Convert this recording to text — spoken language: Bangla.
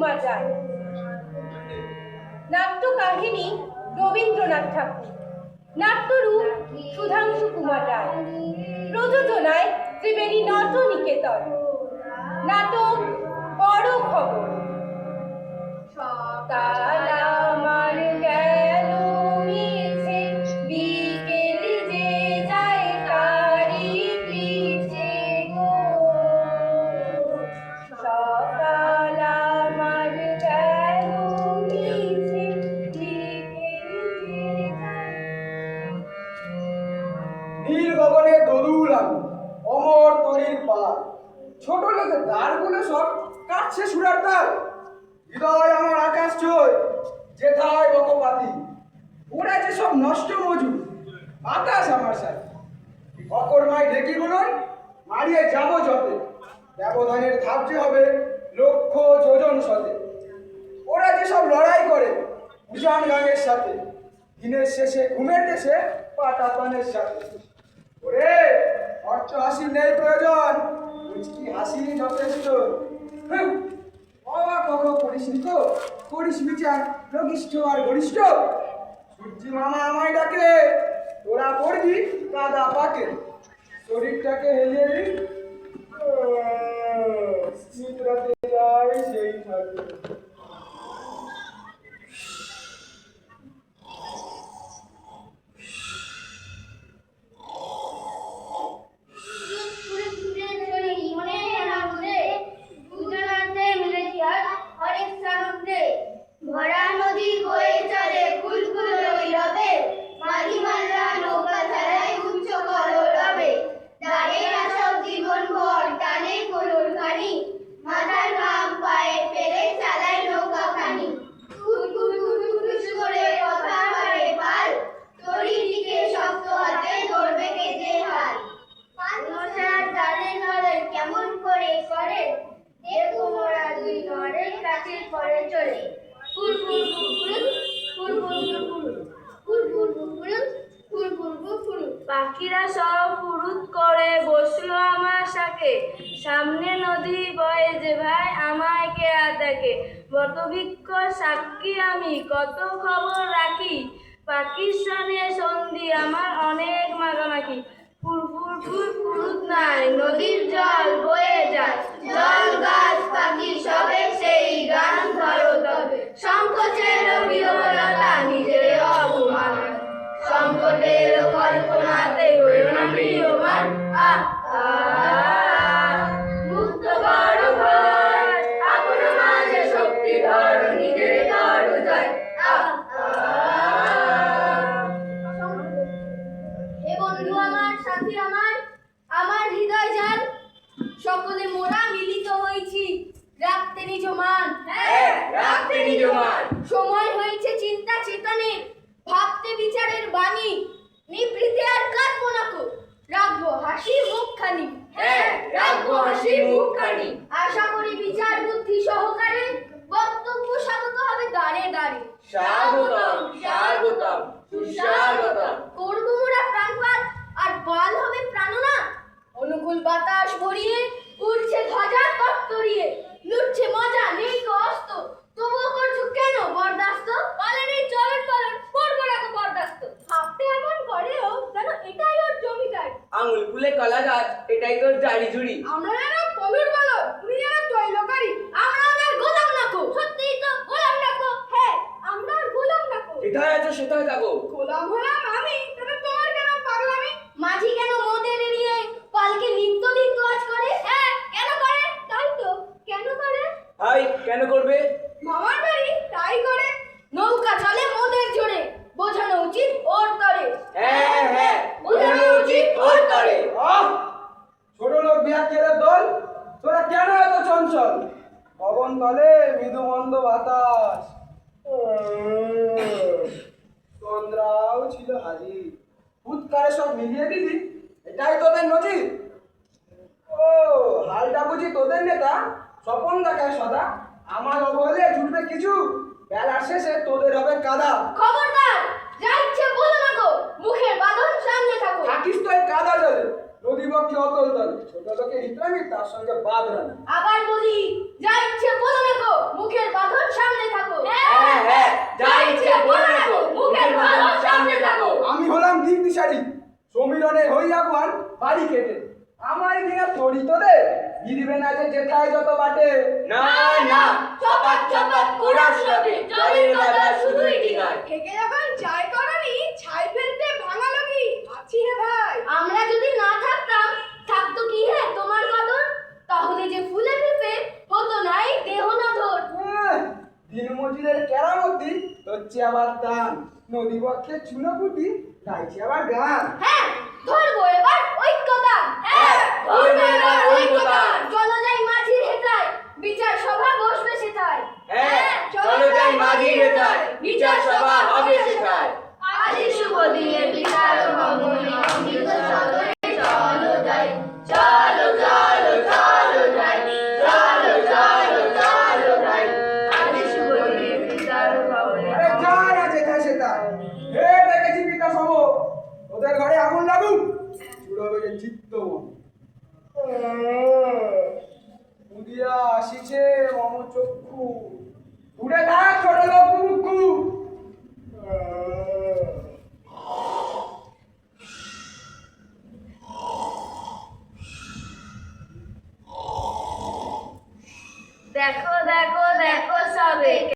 উপমা যায়। নাট্য কাহিনী রবীন্দ্রনাথ ঠাকুর, নাট্যরূপ সুধাংশু কুমার রায়, প্রযোজনায় ত্রিবেণী নাট্য নিকেতন। নাটক বড় খবর। সকাল আমার গেল মিছে, বিকেল যে যায় তারি পিছে গো। সকাল আমার গেল মিছে, বিকেল যে যায়। নীল গগনে দোদুল আমি, অমর তরির পার, ছোট লোকের দ্বারগুলো সব কাটছে সুরার তার। হৃদয় আমার আকাশ ছয়, যেথায় বকপাতি, ওরা যে সব নষ্ট মজুর, বাতাস আমার সাথে। অকর্মায় ঢেকি গুলোয় মারিয়ে যাবো যতে, ব্যবধানের ধার্য হবে লক্ষ যোজন শতে। ওরা যে সব লড়াই করে উজান গাঙের সাথে, দিনের শেষে ঘুমের দেশে পাটাতনের সাথে। ওরে অর্থ হাসির নেই প্রয়োজন, মুচকি হাসি যথেষ্ট। অবাক কখনো করিস নি তো, করিস বিচার লঘিষ্ঠ আর গরিষ্ঠ। সূর্যি মামা আমায় ডাকে, তোরা পড়বি কাদা পাকে। শরীরটাকে হেলিয়ে দিই, নিদ্রাতে যাই সেই থাকে। ভরা নদী বয়ে চলে কুলকুল রবে, মাঝি মাল্লা নৌকা চালায় উচ্চ কলরবে। দাঁড়ের আসব জীবন ভর টানে কলর খানি, মাথার ঘাম পায়ে ফেলে চালায় নৌকা খানি। কুটকুট করে কথা মারে পাল, তরি দিকে শক্ত হাতে ধরবে কেটে হাল। মশার ডালে নড়ে কেমন করে করে, দেখো মোরা দুই নড়ের কাছে পড়ে চলে। পাখিরা সব ফুরুত করে বসলো আমার শাকে, সামনে নদী বয়ে যে ভাই আমায় কে আদাকে। বটবৃক্ষ সাক্ষী আমি কত খবর রাখি, পাখির সনে সন্ধি আমার অনেক মাখামাখি। ফুরুত নাই নদীর জল বয়ে যায়, জল গাছ পাখি সবে সেই গান ধরো তবে। সংকোচের বিহবলতা নিজের অপমান, সংকটের কল্পনাতে হইল না প্রিয়মান। মুক্ত বড় ভয়, আপন মাঝে শক্তি ধর, নিজের ধর জয়। হে বন্ধু আমার, সাথী আমার, আমার হৃদয় যান, সকলে মোরা মিলিত হয়েছি রাখতে নিজ মান। রাখতে নিজ মান। সময় হয়েছে চিন্তা চেতনের, ভাবতে বিচারের বাণী। নিবৃতে আর কাঁদবো না কো, রাখবো হাসি মুখখানি। রাখবো হাসি মুখখানি। আশা করি বিচার বুদ্ধি সহকারে বক্তব্য স্বাগত হবে দাঁড়ে দাঁড়ে। স্বাগতম স্বাগতম সুস্বাগতম। করবো মোরা প্রাণপাত আর বল হবে প্রাণনা। অনুকূল বাতাস ভরিয়ে উড়ছে ধ্বজা তত্তরিয়ে, লুটছে মজা নেই কো অস্ত, তবুও করছো কেন বরদাস্ত? পালেনি চলন পালন করবো না কো বরদাস্ত। ভাবতে এমন করেও যেন এটাই ওর জমিদার। আঙুল ফুলে কলা গাছ, এটাই তোর জারি জুড়ি। আমরা যেন পলুর বলো, তুমি যেন তৈলকারী, আমরা ওদের গোলাম না কো। সত্যিই তো গোলাম না কো। হ্যাঁ, আমরা আর গোলাম না কো। যেটাই আছো সেটাই থাকো। গোলাম হলাম আমি, তবে তোমার কেন পাগলামি? মাঝি কেন মোদের নিয়ে পালকে নিত্যদিন কাজ করে? হ্যাঁ, কেন করে? তাই তো, কেন করে? ভাই কেন করবে? মামার বাড়ি তাই করে। নৌকা চলে মোদের জোরে, বোঝানো উচিত ওর তরে। হ্যাঁ বোঝানো উচিত ওর তরে। ছোট লোক বিয়াকের দল, তোরা কেন এত চঞ্চল? পবন তলে মৃদু মন্দ বাতাস, তন্দ্রাও ছিল হাজির। উৎকারে সব মিলিয়ে দিলি, এটাই তোদের নজির। ও হালটা বুঝি তোদের নেতা, স্বপন দেখায় সদা। আমার অবহেলে জুটবে কিছু, বেলার শেষে তোদের হবে কাদা। খবরদার, যা ইচ্ছে বলো না গো, মুখের বাঁধন সামনে থাকো। থাকিস তো এই কাদা জলে, নদী বক্ষে অতল তলে। ছোট লোকে হিতরামি, তার সঙ্গে বাদ রানি। আবার বলি, যা ইচ্ছে বলো না গো, মুখের মুখের বাঁধন সামনে থাকো। হ্যাঁ হ্যাঁ, যা ইচ্ছে বলে রাখো, মুখের বাঁধন সামনে থাকো। আমি হলাম নির্দিশারি, সমীরণে হইয়া গুয়ান বাড়ি কেটে। আমার কিনা তরি তোরে দিদিবে না যে যেথায় যত বাটে। না না, চপাত চপাত কোরাস রবে, জলের বাধা শুধুই ডিঙায়। থেকে যখন চায় করানি ছাই ফেলতে ভাঙালো কি আছি হে ভাই। আমরা যদি না থাকতাম, থাকতো কি হে তোমার কদর? তাহলে যে ফুলে ফেপে হতো না এই দেহ নধর। দিন মজুরের কেরামতি হচ্ছে আবার দান, নদী বক্ষে চুনোপুটি গাইছে আবার গান। হ্যাঁ, ধরবো এবার ঐক্যদান। হ্যাঁ, ধরবো এবার ঐক্যদান। চলো যাই মাঝির হেতায়, বিচার সভা বসবে সেথায়। হ্যাঁ, চলো যাই মাঝির হেতায়, বিচার সভা হবে সেথায়। আজ শুভ দিনে বিচার ভবনে অমৃত সদনে চলো যাই, চলো চলো চলো যাই, চলো চলো চলো যাই। আজ শুভ দিনে বিচার ভবনে আরে যান আছে তা সেটা হে দেখেছি পিতা সব, ওদের ঘরে আগুন লাগুক, চুড়বে যে চিত্ত মন। উদিয়া আসিছে মম চক্ষু, উঠে থাক ছোট লোক মুখু।